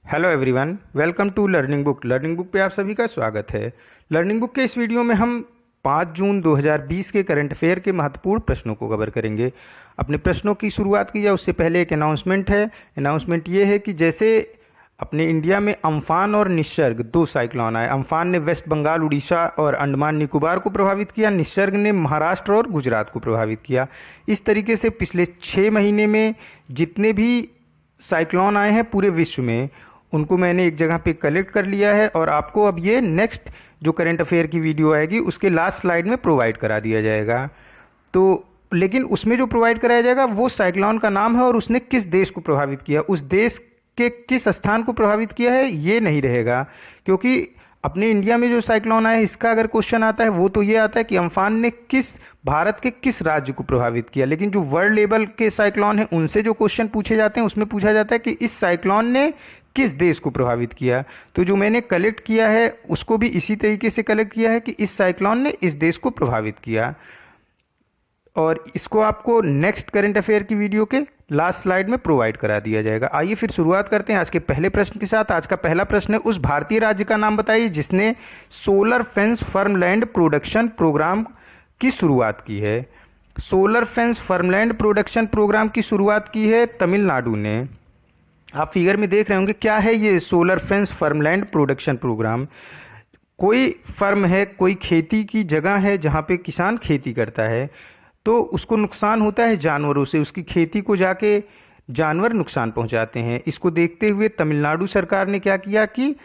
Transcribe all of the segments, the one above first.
Hello everyone, welcome to learning book. Learning book पे आप सभी का स्वागत है। लर्निंग बुक के इस वीडियो में हम 5 जून 2020 के करंट अफेयर के महत्वपूर्ण प्रश्नों को कवर करेंगे। अपने प्रश्नों की शुरुआत की जाए उससे पहले एक अनाउंसमेंट है। अनाउंसमेंट ये है कि जैसे अपने इंडिया में अम्फान और निसर्ग दो साइक्लोन आए। अम्फान ने वेस्ट बंगाल, उड़ीसा और अंडमान निकोबार को प्रभावित किया। निसर्ग ने महाराष्ट्र और गुजरात को प्रभावित किया। इस तरीके से पिछले 6 महीने में जितने भी साइक्लोन आए हैं पूरे विश्व में, उनको मैंने एक जगह पे कलेक्ट कर लिया है और आपको अब ये नेक्स्ट जो करंट अफेयर की वीडियो आएगी उसके लास्ट स्लाइड में प्रोवाइड करा दिया जाएगा। तो लेकिन उसमें जो प्रोवाइड कराया जाएगा वो साइक्लोन का नाम है और उसने किस देश को प्रभावित किया, उस देश के किस स्थान को प्रभावित किया है ये नहीं रहेगा। क्योंकि अपने इंडिया में जो साइक्लोन आया है इसका अगर क्वेश्चन आता है वो तो ये आता है कि अम्फान ने किस भारत के किस राज्य को प्रभावित किया। लेकिन जो वर्ल्ड लेवल के साइक्लोन है उनसे जो क्वेश्चन पूछे जाते हैं उसमें पूछा जाता है कि इस साइक्लोन ने किस देश को प्रभावित किया। तो जो मैंने कलेक्ट किया है उसको भी इसी तरीके से कलेक्ट किया है कि इस साइक्लोन ने इस देश को प्रभावित किया। और इसको आपको नेक्स्ट करंट अफेयर की वीडियो के लास्ट स्लाइड में प्रोवाइड करा दिया जाएगा। आइए फिर शुरुआत करते हैं आज के पहले प्रश्न के साथ। आज का पहला प्रश्न है, उस भारतीय राज्य का नाम बताइए जिसने सोलर फेंस फर्मलैंड प्रोडक्शन प्रोग्राम की शुरुआत की है। सोलर फेंस फर्मलैंड प्रोडक्शन प्रोग्राम की शुरुआत की है तमिलनाडु ने। आप फिगर में देख रहे होंगे क्या है ये सोलर फेंस फर्मलैंड प्रोडक्शन प्रोग्राम। कोई फर्म है, कोई खेती की जगह है जहाँ पे किसान खेती करता है, तो उसको नुकसान होता है जानवरों से, उसकी खेती को जाके जानवर नुकसान पहुंचाते हैं। इसको देखते हुए तमिलनाडु सरकार ने क्या किया कि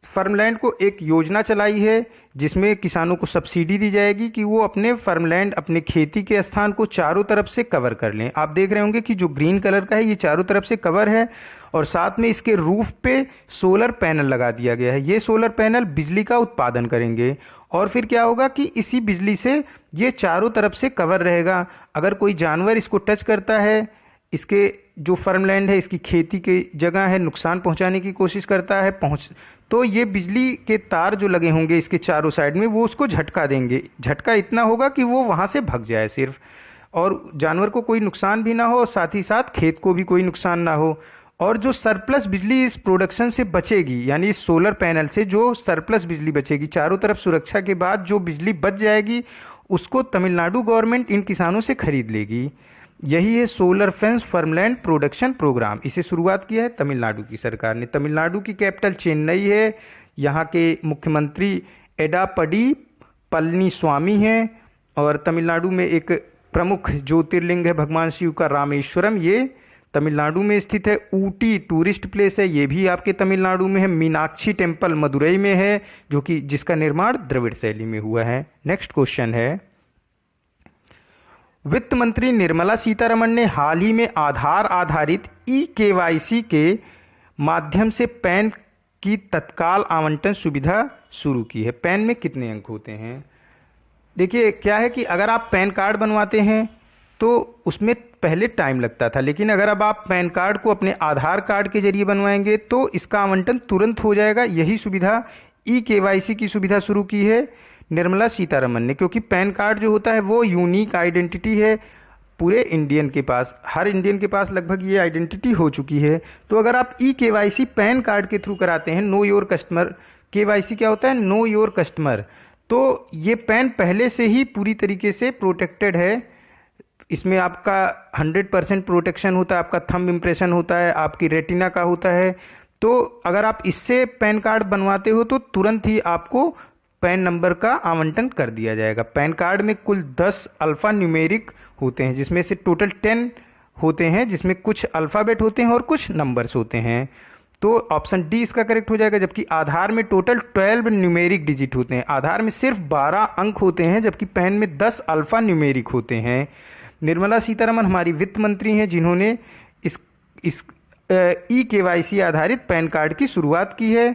फार्मलैंड को एक योजना चलाई है जिसमें किसानों को सब्सिडी दी जाएगी कि वो अपने फार्मलैंड, अपने खेती के स्थान को चारों तरफ से कवर कर लें। आप देख रहे होंगे कि जो ग्रीन कलर का है ये चारों तरफ से कवर है और साथ में इसके रूफ पे सोलर पैनल लगा दिया गया है। ये सोलर पैनल बिजली का उत्पादन करेंगे और फिर क्या होगा कि इसी बिजली से ये चारों तरफ से कवर रहेगा। अगर कोई जानवर इसको टच करता है, इसके जो फार्मलैंड है, इसकी खेती की जगह है, नुकसान पहुंचाने की कोशिश करता है तो ये बिजली के तार जो लगे होंगे इसके चारों साइड में वो उसको झटका देंगे। झटका इतना होगा कि वो वहां से भग जाए सिर्फ, और जानवर को कोई नुकसान भी ना हो और साथ ही साथ खेत को भी कोई नुकसान ना हो। और जो सरप्लस बिजली इस प्रोडक्शन से बचेगी, यानी इस सोलर पैनल से जो सरप्लस बिजली बचेगी, चारों तरफ सुरक्षा के बाद जो बिजली बच जाएगी उसको तमिलनाडु गवर्नमेंट इन किसानों से खरीद लेगी। यही है सोलर फेंस फर्मलैंड प्रोडक्शन प्रोग्राम। इसे शुरुआत किया है तमिलनाडु की सरकार ने। तमिलनाडु की कैपिटल चेन्नई है। यहाँ के मुख्यमंत्री एडापडी पलनीस्वामी हैं और तमिलनाडु में एक प्रमुख ज्योतिर्लिंग है भगवान शिव का रामेश्वरम, ये तमिलनाडु में स्थित है। ऊटी टूरिस्ट प्लेस है, ये भी आपके तमिलनाडु में है। मीनाक्षी टेम्पल मदुरई में है जो कि जिसका निर्माण द्रविड़ शैली में हुआ है। नेक्स्ट क्वेश्चन है, वित्त मंत्री निर्मला सीतारमण ने हाल ही में आधार आधारित ई-केवाईसी के माध्यम से पैन की तत्काल आवंटन सुविधा शुरू की है। पैन में कितने अंक होते हैं? देखिए क्या है कि अगर आप पैन कार्ड बनवाते हैं तो उसमें पहले टाइम लगता था, लेकिन अगर अब आप पैन कार्ड को अपने आधार कार्ड के जरिए बनवाएंगे तो इसका आवंटन तुरंत हो जाएगा। यही सुविधा ई-केवाईसी की सुविधा शुरू की है निर्मला सीतारमण ने, क्योंकि पैन कार्ड जो होता है वो यूनिक आइडेंटिटी है पूरे इंडियन के पास। हर इंडियन के पास लगभग ये आइडेंटिटी हो चुकी है। तो अगर आप ई-केवाईसी पैन कार्ड के थ्रू कराते हैं, नो योर कस्टमर, केवाईसी क्या होता है? नो योर कस्टमर, तो ये पैन पहले से ही पूरी तरीके से प्रोटेक्टेड है। इसमें आपका 100% प्रोटेक्शन होता है, आपका थंब इम्प्रेशन होता है, आपकी रेटिना का होता है। तो अगर आप इससे पैन कार्ड बनवाते हो तो तुरंत ही आपको पैन नंबर का आवंटन कर दिया जाएगा। पैन कार्ड में कुल 10 अल्फा न्यूमेरिक होते हैं, जिसमें से टोटल 10 होते हैं, जिसमें कुछ अल्फ़ाबेट होते हैं और कुछ नंबर्स होते हैं। तो ऑप्शन डी इसका करेक्ट हो जाएगा। जबकि आधार में टोटल 12 न्यूमेरिक डिजिट होते हैं। आधार में सिर्फ 12 अंक होते हैं, जबकि पैन में 10 अल्फा न्यूमेरिक होते हैं। निर्मला सीतारमण हमारी वित्त मंत्री हैं जिन्होंने इस ई-केवाईसी आधारित पैन कार्ड की शुरुआत की है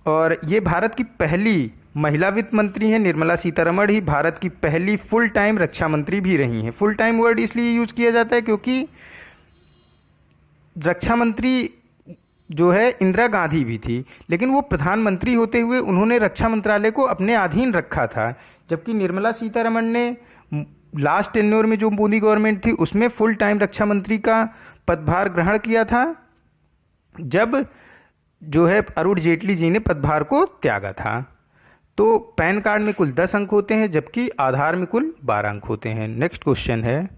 और ये भारत की पहली महिला वित्त मंत्री हैं। निर्मला सीतारमण ही भारत की पहली फुल टाइम रक्षा मंत्री भी रही हैं। फुल टाइम वर्ड इसलिए यूज किया जाता है क्योंकि रक्षा मंत्री जो है इंदिरा गांधी भी थी, लेकिन वो प्रधानमंत्री होते हुए उन्होंने रक्षा मंत्रालय को अपने अधीन रखा था। जबकि निर्मला सीतारमण ने लास्ट टेन्योर में जो मोदी गवर्नमेंट थी उसमें फुल टाइम रक्षा मंत्री का पदभार ग्रहण किया था, जब जो है अरुण जेटली जी ने पदभार को त्यागा था। तो पैन कार्ड में कुल 10 अंक होते हैं, जबकि आधार में कुल 12 अंक होते हैं। नेक्स्ट क्वेश्चन है,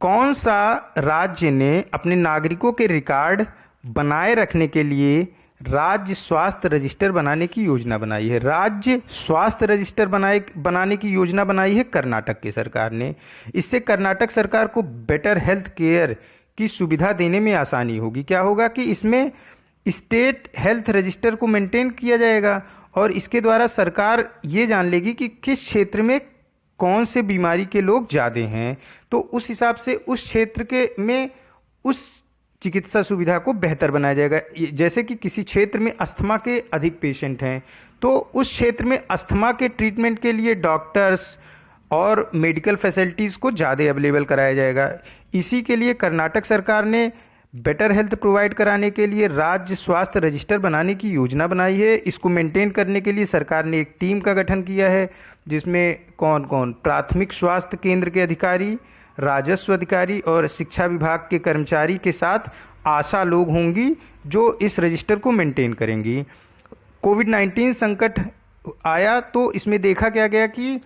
कौन सा राज्य ने अपने नागरिकों के रिकॉर्ड बनाए रखने के लिए राज्य स्वास्थ्य रजिस्टर बनाने की योजना बनाई है? राज्य स्वास्थ्य रजिस्टर बनाने की योजना बनाई है कर्नाटक की सरकार ने। इससे कर्नाटक सरकार को बेटर हेल्थ केयर की सुविधा देने में आसानी होगी। क्या होगा कि इसमें स्टेट हेल्थ रजिस्टर को मेंटेन किया जाएगा और इसके द्वारा सरकार ये जान लेगी कि किस क्षेत्र में कौन से बीमारी के लोग ज़्यादा हैं, तो उस हिसाब से उस क्षेत्र के में उस चिकित्सा सुविधा को बेहतर बनाया जाएगा। जैसे कि किसी क्षेत्र में अस्थमा के अधिक पेशेंट हैं, तो उस क्षेत्र में अस्थमा के ट्रीटमेंट के लिए डॉक्टर्स और मेडिकल फैसिलिटीज़ को ज़्यादा अवेलेबल कराया जाएगा। इसी के लिए कर्नाटक सरकार ने बेटर हेल्थ प्रोवाइड कराने के लिए राज्य स्वास्थ्य रजिस्टर बनाने की योजना बनाई है। इसको मेंटेन करने के लिए सरकार ने एक टीम का गठन किया है, जिसमें कौन कौन, प्राथमिक स्वास्थ्य केंद्र के अधिकारी, राजस्व अधिकारी और शिक्षा विभाग के कर्मचारी के साथ आशा लोग होंगी जो इस रजिस्टर को मेंटेन करेंगी। कोविड-19 संकट आया तो इसमें देखा क्या गया कि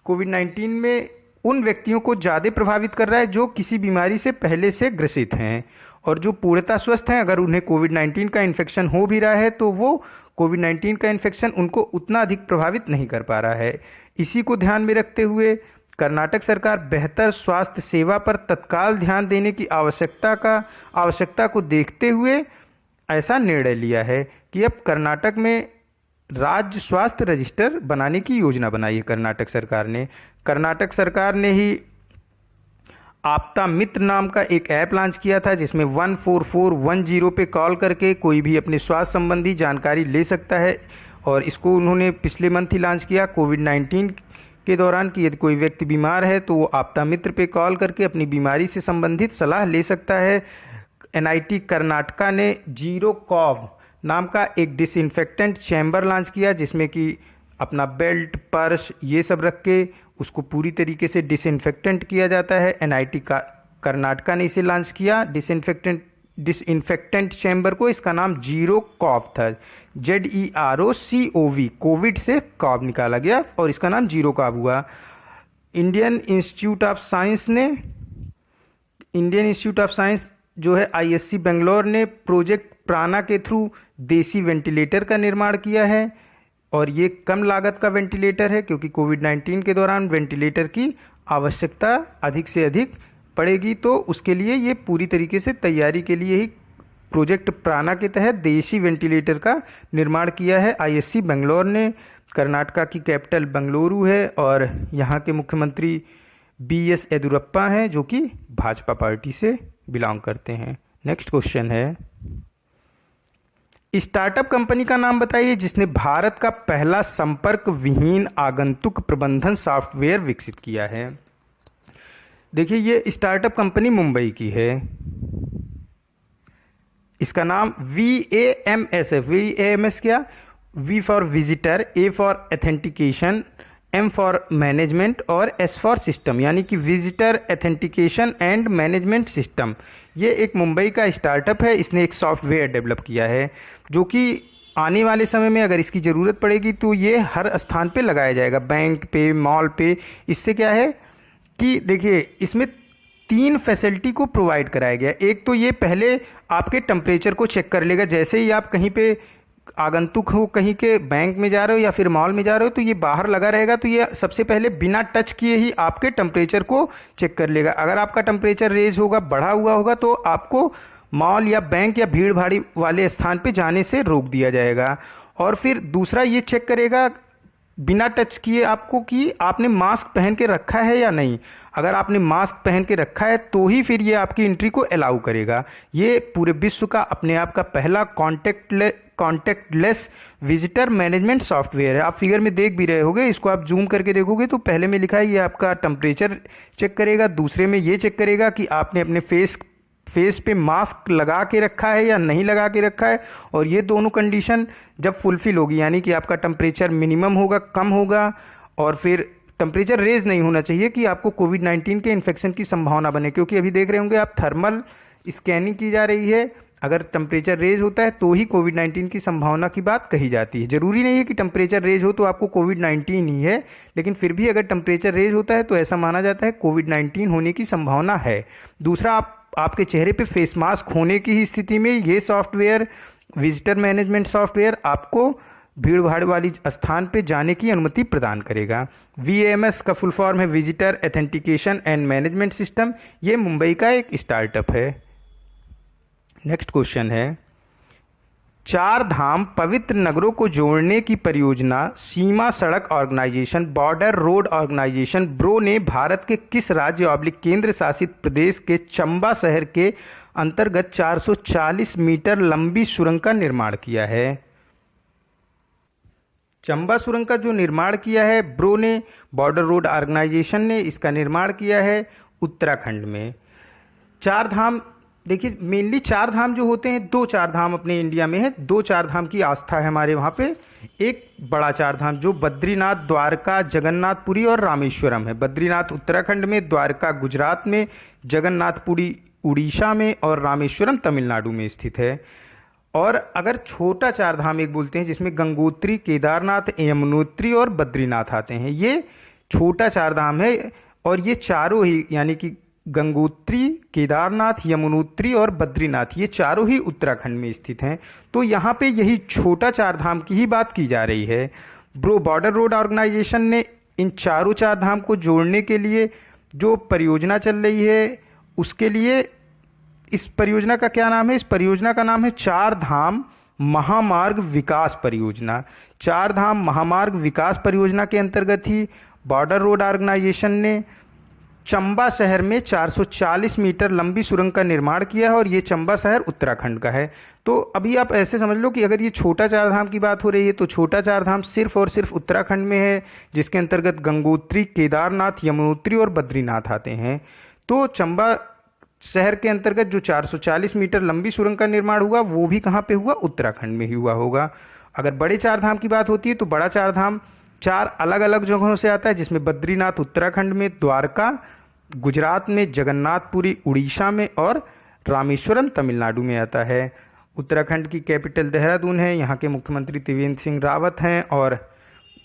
कोविड-19 में उन व्यक्तियों को ज़्यादा प्रभावित कर रहा है जो किसी बीमारी से पहले से ग्रसित हैं, और जो पूर्णतः स्वस्थ हैं, अगर उन्हें कोविड-19 का इन्फेक्शन हो भी रहा है तो वो कोविड-19 का इन्फेक्शन उनको उतना अधिक प्रभावित नहीं कर पा रहा है। इसी को ध्यान में रखते हुए कर्नाटक सरकार बेहतर स्वास्थ्य सेवा पर तत्काल ध्यान देने की आवश्यकता को देखते हुए ऐसा निर्णय लिया है कि अब कर्नाटक में राज्य स्वास्थ्य रजिस्टर बनाने की योजना बनाई है कर्नाटक सरकार ने ही आपदा मित्र नाम का एक ऐप लॉन्च किया था, जिसमें 14410 पे कॉल करके कोई भी अपने स्वास्थ्य संबंधी जानकारी ले सकता है। और इसको उन्होंने पिछले मंथ ही लॉन्च किया कोविड-19 के दौरान कि यदि कोई व्यक्ति बीमार है तो वो आपदा मित्र पे कॉल करके अपनी बीमारी से संबंधित सलाह ले सकता है। एनआईटी कर्नाटका ने जीरो कॉव नाम का एक डिसइंफेक्टेंट चैम्बर लॉन्च किया, जिसमें कि अपना बेल्ट, पर्स ये सब रख के उसको पूरी तरीके से डिसइंफेक्टेंट किया जाता है। एनआईटी कर्नाटका ने इसे लॉन्च किया डिसइंफेक्टेंट चैम्बर को। इसका नाम जीरो कॉव था, ZEROCOV, कोविड से कॉव निकाला गया और इसका नाम जीरो कॉव हुआ। इंडियन इंस्टीट्यूट ऑफ साइंस जो है ISC बेंगलोर ने प्रोजेक्ट प्राणा के थ्रू देसी वेंटिलेटर का निर्माण किया है, और ये कम लागत का वेंटिलेटर है क्योंकि कोविड-19 के दौरान वेंटिलेटर की आवश्यकता अधिक से अधिक पड़ेगी। तो उसके लिए ये पूरी तरीके से तैयारी के लिए ही प्रोजेक्ट प्राणा के तहत देसी वेंटिलेटर का निर्माण किया है ISC बेंगलोर ने। कर्नाटका की कैपिटल बेंगलुरु है और यहाँ के मुख्यमंत्री BS येदियुरप्पा हैं, जो कि भाजपा पार्टी से बिलोंग करते हैं। नेक्स्ट क्वेश्चन है, स्टार्टअप कंपनी का नाम बताइए जिसने भारत का पहला संपर्क विहीन आगंतुक प्रबंधन सॉफ्टवेयर विकसित किया है। देखिए, ये स्टार्टअप कंपनी मुंबई की है। इसका नाम VAMS है। VAMS क्या? V for visitor, A for authentication, M for management और S फॉर सिस्टम, यानी कि visitor authentication and management system. ये एक मुंबई का स्टार्टअप है। इसने एक सॉफ्टवेयर डेवलप किया है जो कि आने वाले समय में अगर इसकी ज़रूरत पड़ेगी तो ये हर स्थान पे लगाया जाएगा, बैंक पे, मॉल पे। इससे क्या है कि देखिए, इसमें 3 फैसिलिटी को प्रोवाइड कराया गया। एक तो ये पहले आपके टेम्परेचर को चेक कर लेगा। जैसे ही आप कहीं पे आगंतुक हो, कहीं के बैंक में जा रहे हो या फिर मॉल में जा रहे हो, तो ये बाहर लगा रहेगा। तो ये सबसे पहले बिना टच किए ही आपके टेम्परेचर को चेक कर लेगा। अगर आपका टेम्परेचर रेज होगा, बढ़ा हुआ होगा, तो आपको मॉल या बैंक या भीड़ भाड़ वाले स्थान पे जाने से रोक दिया जाएगा। और फिर दूसरा ये चेक करेगा बिना टच किए आपको कि आपने मास्क पहन के रखा है या नहीं। अगर आपने मास्क पहन के रखा है तो ही फिर ये आपकी एंट्री को अलाउ करेगा। ये पूरे विश्व का अपने आप का पहला कॉन्टेक्टलेस विजिटर मैनेजमेंट सॉफ्टवेयर है। आप फिगर में देख भी रहे होगे, इसको आप जूम करके देखोगे तो पहले में लिखा है ये आपका टेम्परेचर चेक करेगा, दूसरे में ये चेक करेगा कि आपने अपने फेस पे मास्क लगा के रखा है या नहीं लगा के रखा है। और ये दोनों कंडीशन जब फुलफिल होगी, यानी कि आपका टेम्परेचर मिनिमम होगा, कम होगा, और फिर टेम्परेचर रेज नहीं होना चाहिए कि आपको कोविड-19 के इन्फेक्शन की संभावना बने। क्योंकि अभी देख रहे होंगे आप, थर्मल स्कैनिंग की जा रही है। अगर टेम्परेचर रेज होता है तो ही कोविड 19 की संभावना की बात कही जाती है। जरूरी नहीं है कि टेम्परेचर रेज हो तो आपको कोविड 19 ही है, लेकिन फिर भी अगर टेम्परेचर रेज होता है तो ऐसा माना जाता है कोविड 19 होने की संभावना है। दूसरा, आपके चेहरे पे फेस मास्क होने की ही स्थिति में ये सॉफ्टवेयर, विजिटर मैनेजमेंट सॉफ्टवेयर, आपको भीड़ भाड़ वाली स्थान पे जाने की अनुमति प्रदान करेगा। VAMS का फुल फॉर्म है visitor authentication and management system. ये मुंबई का एक स्टार्टअप है। नेक्स्ट क्वेश्चन है, चार धाम पवित्र नगरों को जोड़ने की परियोजना सीमा सड़क organisation, border road organisation, BRO ने भारत के किस राज्य ऑब्लिक केंद्र शासित प्रदेश के चंबा शहर के अंतर्गत 440 मीटर लंबी सुरंग का निर्माण किया है? चंबा सुरंग का जो निर्माण किया है ब्रो ने, बॉर्डर रोड ऑर्गेनाइजेशन ने इसका निर्माण किया है उत्तराखंड में। चार धाम, देखिए मेनली चार धाम जो होते हैं, दो चार धाम अपने इंडिया में है, दो चार धाम की आस्था है हमारे वहाँ पे। एक बड़ा चार धाम जो बद्रीनाथ, द्वारका, जगन्नाथपुरी और रामेश्वरम है। बद्रीनाथ उत्तराखंड में, द्वारका गुजरात में, जगन्नाथपुरी उड़ीसा में और रामेश्वरम तमिलनाडु में स्थित है। और अगर छोटा चार धाम एक बोलते हैं जिसमें गंगोत्री, केदारनाथ, यमुनोत्री और बद्रीनाथ आते हैं, ये छोटा चार धाम है। और ये चारों ही यानी कि गंगोत्री, केदारनाथ, यमुनोत्री और बद्रीनाथ, ये चारों ही उत्तराखंड में स्थित हैं। तो यहाँ पे यही छोटा चार धाम की ही बात की जा रही है। ब्रो बॉर्डर रोड ऑर्गेनाइजेशन ने इन चारों चार धाम को जोड़ने के लिए जो परियोजना चल रही है, उसके लिए इस परियोजना का क्या नाम है? इस परियोजना का नाम है चार धाम महामार्ग विकास परियोजना। चार धाम महामार्ग विकास परियोजना के अंतर्गत ही बॉर्डर रोड ऑर्गेनाइजेशन ने चंबा शहर में 440 मीटर लंबी सुरंग का निर्माण किया है और ये चंबा शहर उत्तराखंड का है। तो अभी आप ऐसे समझ लो कि अगर ये छोटा चार धाम की बात हो रही है तो छोटा चार धाम सिर्फ और सिर्फ उत्तराखंड में है, जिसके अंतर्गत गंगोत्री, केदारनाथ, यमुनोत्री और बद्रीनाथ आते हैं। तो चंबा शहर के अंतर्गत जो 440 मीटर लंबी सुरंग का निर्माण हुआ वो भी कहाँ पे हुआ? उत्तराखंड में ही हुआ होगा। अगर बड़े चार धाम की बात होती है तो बड़ा चार धाम चार अलग अलग जगहों से आता है, जिसमें बद्रीनाथ उत्तराखंड में, द्वारका गुजरात में, जगन्नाथपुरी उड़ीसा में और रामेश्वरम तमिलनाडु में आता है। उत्तराखंड की कैपिटल देहरादून है, यहाँ के मुख्यमंत्री त्रिवेंद्र सिंह रावत हैं और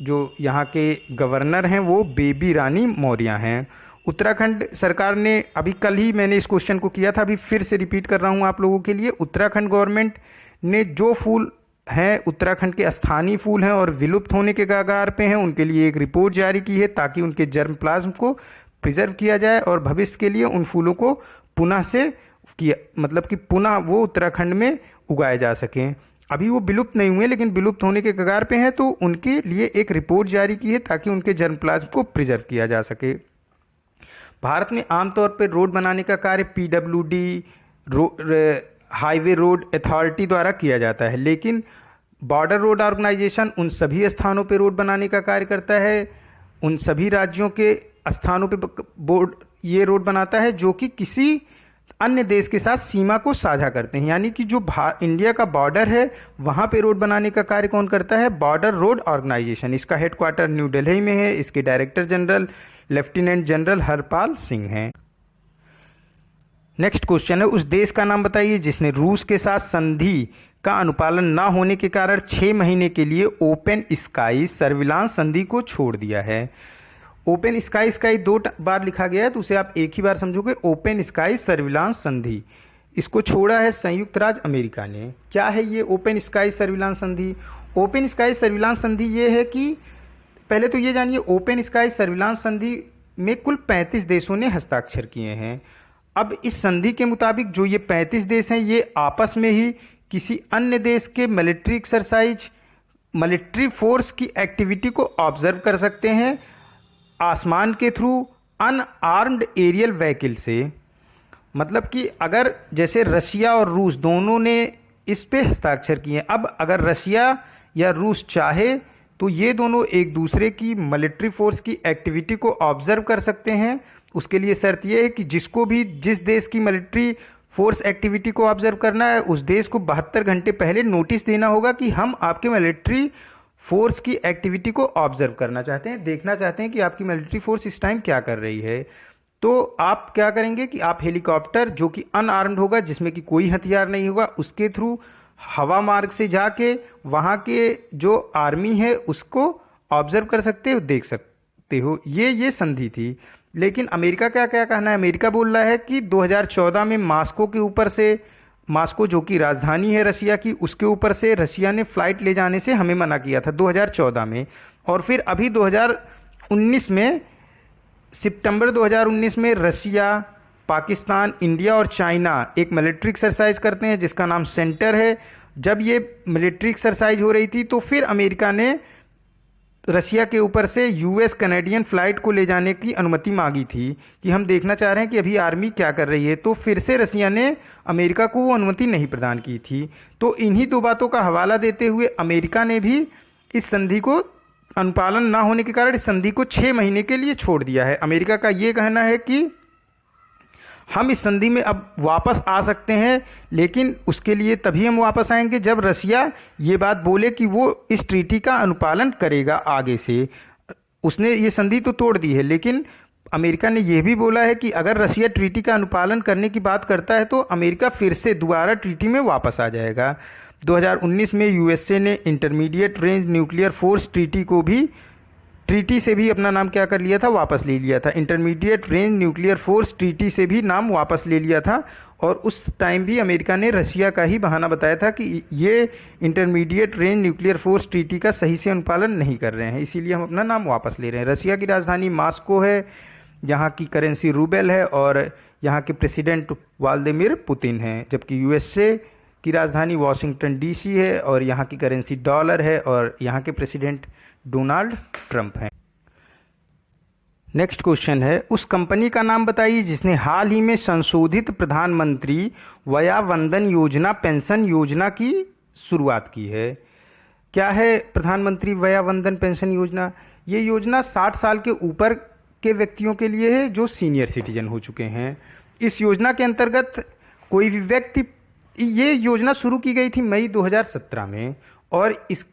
जो यहाँ के गवर्नर हैं वो बेबी रानी मौर्य हैं। उत्तराखंड सरकार ने, अभी कल ही मैंने इस क्वेश्चन को किया था, अभी फिर से रिपीट कर रहा हूँ आप लोगों के लिए, उत्तराखंड गवर्नमेंट ने जो फूल हैं उत्तराखंड के स्थानीय फूल हैं और विलुप्त होने के कगार पे हैं, उनके लिए एक रिपोर्ट जारी की है ताकि उनके जर्मप्लाज्म को प्रिजर्व किया जाए और भविष्य के लिए उन फूलों को पुनः से किया, मतलब कि पुनः वो उत्तराखंड में उगाए जा सकें। अभी वो विलुप्त नहीं हुए लेकिन विलुप्त होने के कगार पे हैं, तो उनके लिए एक रिपोर्ट जारी की है ताकि उनके जर्मप्लाज्म को प्रिजर्व किया जा सके। भारत में आमतौर पर रोड बनाने का कार्य PWD हाईवे रोड अथॉरिटी द्वारा किया जाता है, लेकिन बॉर्डर रोड ऑर्गेनाइजेशन उन सभी स्थानों पर रोड बनाने का कार्य करता है, उन सभी राज्यों के स्थानों पे ये रोड बनाता है जो कि किसी अन्य देश के साथ सीमा को साझा करते हैं। यानी कि जो इंडिया का बॉर्डर है वहाँ पे रोड बनाने का कार्य कौन करता है? Border road organisation. इसका हेडक्वार्टर न्यू दिल्ली में है। इसके director general lieutenant general Harpal Singh हैं। नेक्स्ट क्वेश्चन है, उस देश का नाम बताइए जिसने रूस के साथ संधि का अनुपालन न होने के कारण 6 महीने के लिए ओपन स्काई सर्विलांस संधि को छोड़ दिया है। ओपन स्काई स्काई दो बार लिखा गया है तो उसे आप एक ही बार समझोगे, ओपन स्काई सर्विलांस संधि। इसको छोड़ा है संयुक्त राज्य अमेरिका ने। क्या है ये ओपन स्काई सर्विलांस संधि? ओपन स्काई सर्विलांस संधि ये है कि पहले तो ये जानिए, ओपन स्काई सर्विलांस संधि में कुल 35 देशों ने हस्ताक्षर किए हैं। अब इस संधि के मुताबिक जो ये 35 देश हैं ये आपस में ही किसी अन्य देश के मिलिट्री एक्सरसाइज, मिलिट्री फोर्स की एक्टिविटी को ऑब्जर्व कर सकते हैं आसमान के थ्रू अनआर्म्ड एरियल व्हीकल से। मतलब कि अगर जैसे रशिया और रूस दोनों ने इस पे हस्ताक्षर किए, अब अगर रशिया या रूस चाहे तो ये दोनों एक दूसरे की मिलिट्री फोर्स की एक्टिविटी को ऑब्जर्व कर सकते हैं। उसके लिए शर्त यह है कि जिसको भी जिस देश की मिलिट्री फोर्स एक्टिविटी को ऑब्जर्व करना है उस देश को 72 घंटे पहले नोटिस देना होगा कि हम आपके मिलिट्री फोर्स की एक्टिविटी को ऑब्जर्व करना चाहते हैं, देखना चाहते हैं कि आपकी मिलिट्री फोर्स इस टाइम क्या कर रही है। तो आप क्या करेंगे कि आप हेलीकॉप्टर जो कि अनआर्म्ड होगा, जिसमें कि कोई हथियार नहीं होगा, उसके थ्रू हवा मार्ग से जाके वहाँ के जो आर्मी है उसको ऑब्जर्व कर सकते हो, देख सकते हो। ये संधि थी। लेकिन अमेरिका क्या क्या कहना है, अमेरिका बोल रहा है कि 2014 में मास्को के ऊपर से, मास्को जो कि राजधानी है रशिया की, उसके ऊपर से रशिया ने फ्लाइट ले जाने से हमें मना किया था 2014 में। और फिर अभी 2019 में, सितंबर 2019 में रशिया, पाकिस्तान, इंडिया और चाइना एक मिलिट्री एक्सरसाइज करते हैं जिसका नाम सेंटर है। जब ये मिलिट्री एक्सरसाइज हो रही थी तो फिर अमेरिका ने रशिया के ऊपर से यूएस कनेडियन फ्लाइट को ले जाने की अनुमति मांगी थी कि हम देखना चाह रहे हैं कि अभी आर्मी क्या कर रही है। तो फिर से रशिया ने अमेरिका को वो अनुमति नहीं प्रदान की थी। तो इन्हीं दो बातों का हवाला देते हुए अमेरिका ने भी इस संधि को अनुपालन ना होने के कारण इस संधि को 6 महीने के लिए छोड़ दिया है। अमेरिका का ये कहना है कि हम इस संधि में अब वापस आ सकते हैं, लेकिन उसके लिए तभी हम वापस आएंगे जब रशिया ये बात बोले कि वो इस ट्रीटी का अनुपालन करेगा आगे से। उसने ये संधि तो तोड़ दी है, लेकिन अमेरिका ने यह भी बोला है कि अगर रशिया ट्रीटी का अनुपालन करने की बात करता है तो अमेरिका फिर से दोबारा ट्रीटी में वापस आ जाएगा। 2019 में यूएसए ने intermediate range nuclear force treaty से भी अपना नाम क्या कर लिया था, वापस ले लिया था। Intermediate range nuclear force treaty से भी नाम वापस ले लिया था। और उस टाइम भी अमेरिका ने रशिया का ही बहाना बताया था कि ये intermediate range nuclear force treaty का सही से अनुपालन नहीं कर रहे हैं, इसीलिए हम अपना नाम वापस ले रहे हैं। रशिया की राजधानी मॉस्को है, यहाँ की करेंसी रूबेल है और यहाँ के प्रेसिडेंट व्लादिमीर पुतिन हैं। जबकि यूएसए की राजधानी वाशिंगटन डीसी है और यहाँ की करेंसी डॉलर है और यहाँ के प्रेसिडेंट डोनाल्ड ट्रंप हैं। नेक्स्ट क्वेश्चन है, उस कंपनी का नाम बताइए जिसने हाल ही में संशोधित प्रधानमंत्री वया वंदन योजना पेंशन योजना की शुरुआत की है। क्या है प्रधानमंत्री वया वंदन पेंशन योजना? ये योजना 60 साल के ऊपर के व्यक्तियों के लिए है जो सीनियर सिटीजन हो चुके हैं। इस योजना के अंतर्गत कोई भी व्यक्ति, ये योजना शुरू की गई थी मई 2017 में और इस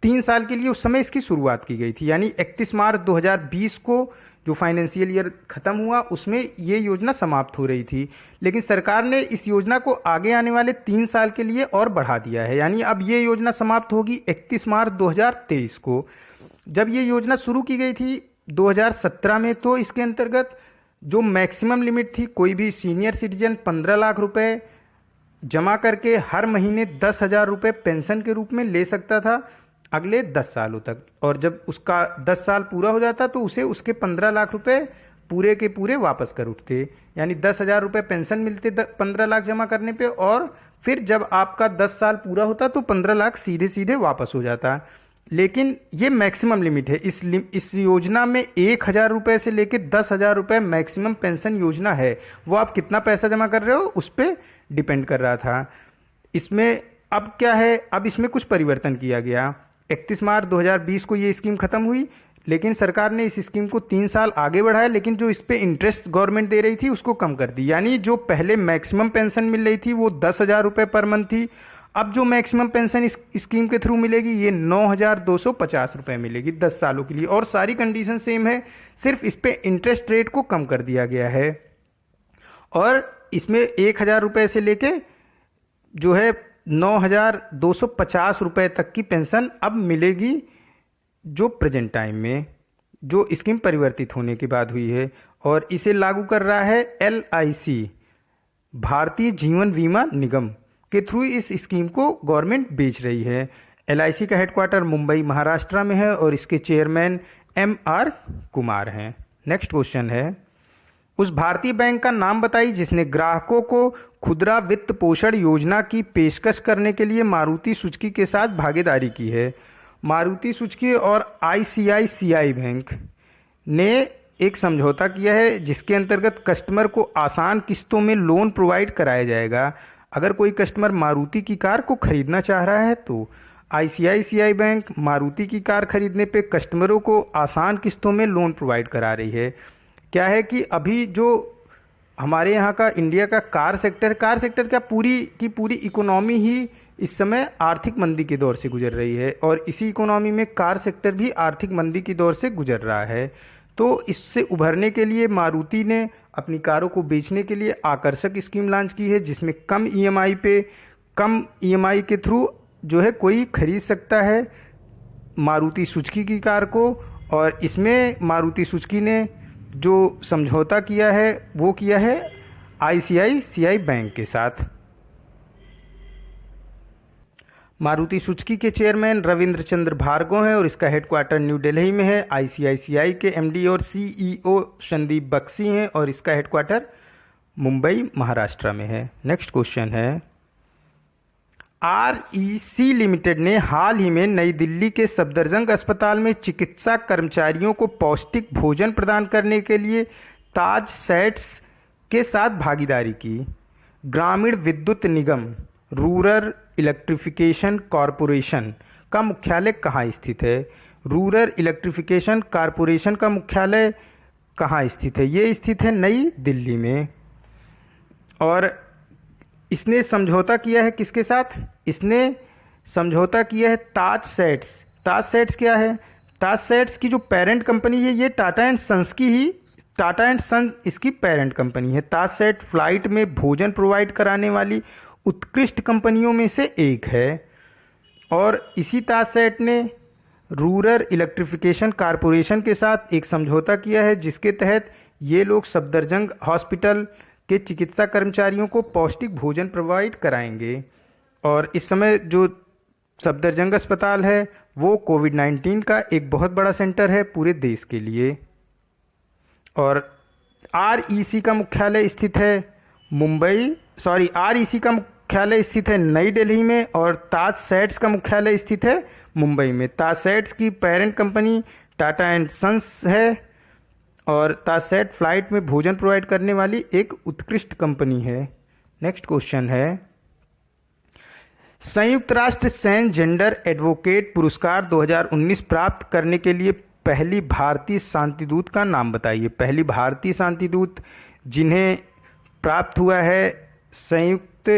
3 साल के लिए उस समय इसकी शुरुआत की गई थी। यानी 31 मार्च 2020 को जो फाइनेंशियल ईयर खत्म हुआ उसमें ये योजना समाप्त हो रही थी। लेकिन सरकार ने इस योजना को आगे आने वाले 3 साल के लिए और बढ़ा दिया है। यानी अब ये योजना समाप्त होगी 31 मार्च 2023 को। जब ये योजना शुरू की गई थी 2017 में, तो इसके अंतर्गत जो मैक्सिमम लिमिट थी, कोई भी सीनियर सिटीजन 15 लाख रुपए जमा करके हर महीने 10,000 रुपये पेंशन के रूप में ले सकता था अगले 10 सालों तक। और जब उसका 10 साल पूरा हो जाता तो उसे उसके 15 लाख रुपए पूरे के पूरे वापस कर उठते। यानी 10,000 रुपये पेंशन मिलते 15 लाख जमा करने पे, और फिर जब आपका 10 साल पूरा होता तो 15 लाख सीधे सीधे वापस हो जाता। लेकिन ये मैक्सिमम लिमिट है। इस योजना में 1,000 रुपये से लेकर 10,000 रुपये मैक्सिमम पेंशन योजना है। वो आप कितना पैसा जमा कर रहे हो उस पर डिपेंड कर रहा था। इसमें अब क्या है, अब इसमें कुछ परिवर्तन किया गया। 31 मार्च 2020 को ये स्कीम खत्म हुई, लेकिन सरकार ने इस स्कीम को 3 साल आगे बढ़ाया, लेकिन जो इस पे इंटरेस्ट गवर्नमेंट दे रही थी उसको कम कर दी। यानी जो पहले मैक्सिमम पेंशन मिल रही थी वो 10,000 रुपये पर मंथ थी। अब जो मैक्सिमम पेंशन इस स्कीम के थ्रू मिलेगी ये 9,250 रुपये मिलेगी 10 सालों के लिए। और सारी कंडीशन सेम है, सिर्फ इस पे इंटरेस्ट रेट को कम कर दिया गया है। और इसमें 1,000 रुपये से लेके जो है 9,250 रुपये तक की पेंशन अब मिलेगी, जो प्रेजेंट टाइम में जो स्कीम परिवर्तित होने के बाद हुई है। और इसे लागू कर रहा है LIC, भारतीय जीवन बीमा निगम के थ्रू इस स्कीम को गवर्नमेंट बेच रही है। LIC का हेडक्वार्टर मुंबई महाराष्ट्र में है और इसके चेयरमैन MR कुमार हैं। नेक्स्ट क्वेश्चन है, उस भारतीय बैंक का नाम बताइए जिसने ग्राहकों को खुदरा वित्त पोषण योजना की पेशकश करने के लिए मारुति सुजुकी के साथ भागीदारी की है। मारुति सुजुकी और ICICI बैंक ने एक समझौता किया है जिसके अंतर्गत कस्टमर को आसान किस्तों में लोन प्रोवाइड कराया जाएगा। अगर कोई कस्टमर मारुति की कार को खरीदना चाह रहा है तो ICICI बैंक मारुति की कार खरीदने पे कस्टमरों को आसान किस्तों में लोन प्रोवाइड करा रही है। क्या है कि अभी जो हमारे यहाँ का इंडिया का कार सेक्टर क्या पूरी की पूरी इकोनॉमी ही इस समय आर्थिक मंदी के दौर से गुजर रही है, और इसी इकोनॉमी में कार सेक्टर भी आर्थिक मंदी की दौर से गुजर रहा है। तो इससे उभरने के लिए मारुति ने अपनी कारों को बेचने के लिए आकर्षक स्कीम लॉन्च की है, जिसमें कम ईएमआई के थ्रू जो है कोई खरीद सकता है मारुति सुजुकी की कार को। और इसमें मारुति सुजुकी ने जो समझौता किया है वो किया है आईसीआईसीआई बैंक के साथ। मारुति सुजुकी के चेयरमैन रविंद्र चंद्र भार्गव हैं और इसका हेडक्वार्टर न्यू दिल्ली में है। आईसीआईसीआई के एमडी और सीईओ संदीप बख्शी हैं और इसका हेडक्वार्टर मुंबई महाराष्ट्र में है। नेक्स्ट क्वेश्चन है, आरईसी लिमिटेड ने हाल ही में नई दिल्ली के सफदरजंग अस्पताल में चिकित्सा कर्मचारियों को पौष्टिक भोजन प्रदान करने के लिए ताज सेट्स के साथ भागीदारी की। ग्रामीण विद्युत निगम रूरल इलेक्ट्रिफिकेशन कॉरपोरेशन का मुख्यालय कहाँ स्थित है? रूरल इलेक्ट्रिफिकेशन कॉरपोरेशन का मुख्यालय कहाँ स्थित है? ये स्थित है नई दिल्ली में। और इसने समझौता किया है किसके साथ? इसने समझौता किया है ताज सेट्स। ताज सेट्स क्या है? ताज सेट्स की जो पेरेंट कंपनी है ये टाटा एंड सन इसकी पेरेंट कंपनी है। ताज सेट फ्लाइट में भोजन प्रोवाइड कराने वाली उत्कृष्ट कंपनियों में से एक है। और इसी ताज सेट ने रूरल इलेक्ट्रिफिकेशन कॉरपोरेशन के साथ एक समझौता किया है, जिसके तहत ये लोग सफदरजंग हॉस्पिटल के चिकित्सा कर्मचारियों को पौष्टिक भोजन प्रोवाइड कराएंगे। और इस समय जो सफदरजंग अस्पताल है वो कोविड-19 का एक बहुत बड़ा सेंटर है पूरे देश के लिए। और आरईसी का मुख्यालय स्थित है आरईसी का मुख्यालय स्थित है नई दिल्ली में और ताज सेट्स का मुख्यालय स्थित है मुंबई में। ताज सेट्स की parent company Tata and sons है और ताज सेट फ्लाइट में भोजन प्रोवाइड करने वाली एक उत्कृष्ट कंपनी है। नेक्स्ट क्वेश्चन है, संयुक्त राष्ट्र सैन जेंडर एडवोकेट पुरस्कार 2019 प्राप्त करने के लिए पहली भारतीय शांतिदूत का नाम बताइए। पहली भारतीय शांतिदूत जिन्हें प्राप्त हुआ है संयुक्त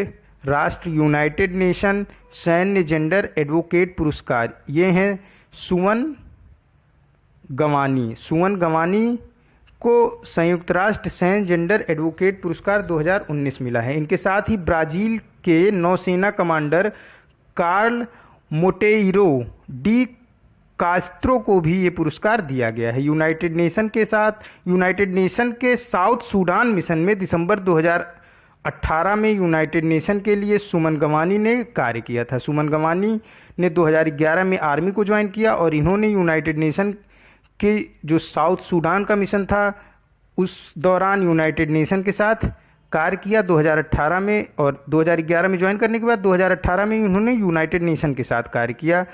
राष्ट्र यूनाइटेड नेशन सैन्य जेंडर एडवोकेट पुरस्कार, ये हैं सुमन गवानी को संयुक्त राष्ट्र सैन्य जेंडर एडवोकेट पुरस्कार 2019 मिला है। इनके साथ ही ब्राजील के नौसेना कमांडर कार्ल मोटेइरो डी कास्त्रो को भी ये पुरस्कार दिया गया है। यूनाइटेड नेशन के साउथ सूडान मिशन में दिसंबर 2018 में यूनाइटेड नेशन के लिए सुमन गवानी ने कार्य किया था। सुमन गवानी ने 2011 में आर्मी को ज्वाइन किया और इन्होंने यूनाइटेड नेशन के जो साउथ सूडान का मिशन था उस दौरान यूनाइटेड नेशन के साथ कार्य किया 2018 में। और 2011 में ज्वाइन करने के बाद 2018 में उन्होंने यूनाइटेड नेशन के साथ कार्य किया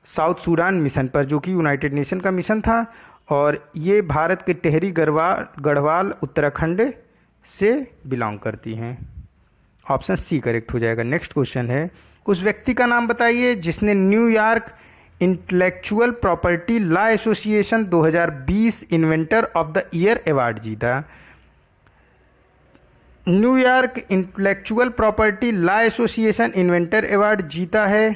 साउथ सूडान मिशन पर, जो कि यूनाइटेड नेशन का मिशन था। और ये भारत के टेहरी गढ़वाल उत्तराखंड से बिलोंग करती हैं। ऑप्शन सी करेक्ट हो जाएगा। नेक्स्ट क्वेश्चन है, उस व्यक्ति का नाम बताइए जिसने New York intellectual property law association 2020 inventor of the year award जीता। New York intellectual property law association inventor award जीता है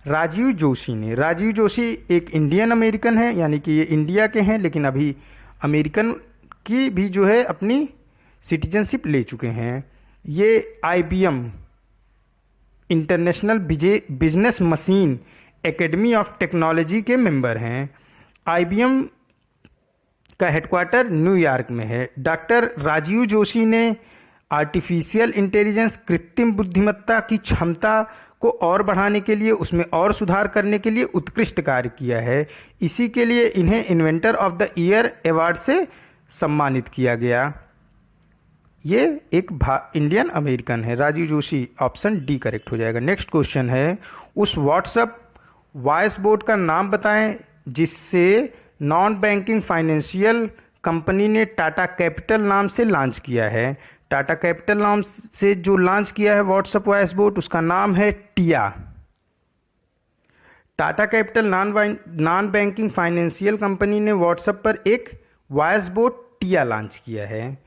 राजीव जोशी ने। राजीव जोशी एक इंडियन अमेरिकन है, यानी कि ये इंडिया के हैं लेकिन अभी अमेरिकन की भी जो है अपनी सिटीजनशिप ले चुके हैं। ये IBM international business machine academy of technology के मेंबर हैं। IBM का हेडक्वार्टर न्यूयॉर्क में है। डॉक्टर राजीव जोशी ने आर्टिफिशियल इंटेलिजेंस कृत्रिम बुद्धिमत्ता की क्षमता को और बढ़ाने के लिए, उसमें और सुधार करने के लिए उत्कृष्ट कार्य किया है। इसी के लिए इन्हें inventor of the year award से सम्मानित किया गया। ये एक इंडियन अमेरिकन है Rajiv Joshi. Option D correct हो जाएगा। नेक्स्ट क्वेश्चन है, उस व्हाट्सएप वॉइस बोट का नाम बताएं जिससे नॉन बैंकिंग फाइनेंशियल कंपनी ने टाटा कैपिटल नाम से लॉन्च किया है। टाटा कैपिटल नाम से जो लॉन्च किया है व्हाट्सएप वॉइस बोट, उसका नाम है Tia. Tata Capital non banking financial company ने व्हाट्सएप पर एक वॉइस बोट टिया लॉन्च किया है।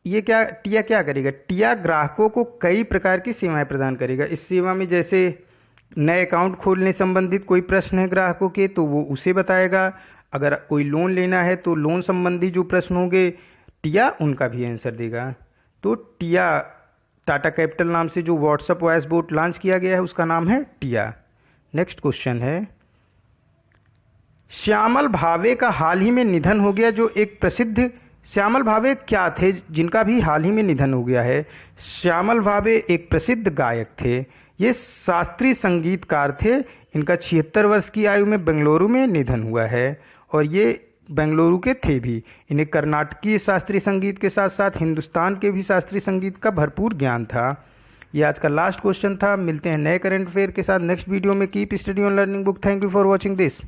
टिया क्या करेगा? टिया ग्राहकों को कई प्रकार की सेवाएं प्रदान करेगा। इस सेवा में जैसे नए अकाउंट खोलने संबंधित कोई प्रश्न है ग्राहकों के तो वो उसे बताएगा। अगर कोई लोन लेना है तो लोन संबंधी जो प्रश्न होंगे टिया उनका भी आंसर देगा। तो टिया टाटा कैपिटल नाम से जो व्हाट्सएप वॉइस बोट लॉन्च किया गया है उसका नाम है टिया। नेक्स्ट क्वेश्चन है, श्यामल भावे का हाल ही में निधन हो गया जो एक प्रसिद्ध, श्यामल भावे क्या थे जिनका भी हाल ही में निधन हो गया है? श्यामल भावे एक प्रसिद्ध गायक थे, ये शास्त्रीय संगीतकार थे। इनका 76 वर्ष की आयु में बेंगलुरु में निधन हुआ है और ये बेंगलुरु के थे भी। इन्हें कर्नाटकीय शास्त्रीय संगीत के साथ साथ हिंदुस्तान के भी शास्त्रीय संगीत का भरपूर ज्ञान था। ये आज का लास्ट क्वेश्चन था। मिलते हैं नए करंट अफेयर के साथ नेक्स्ट वीडियो में। Keep study on learning book. Thank you for watching this.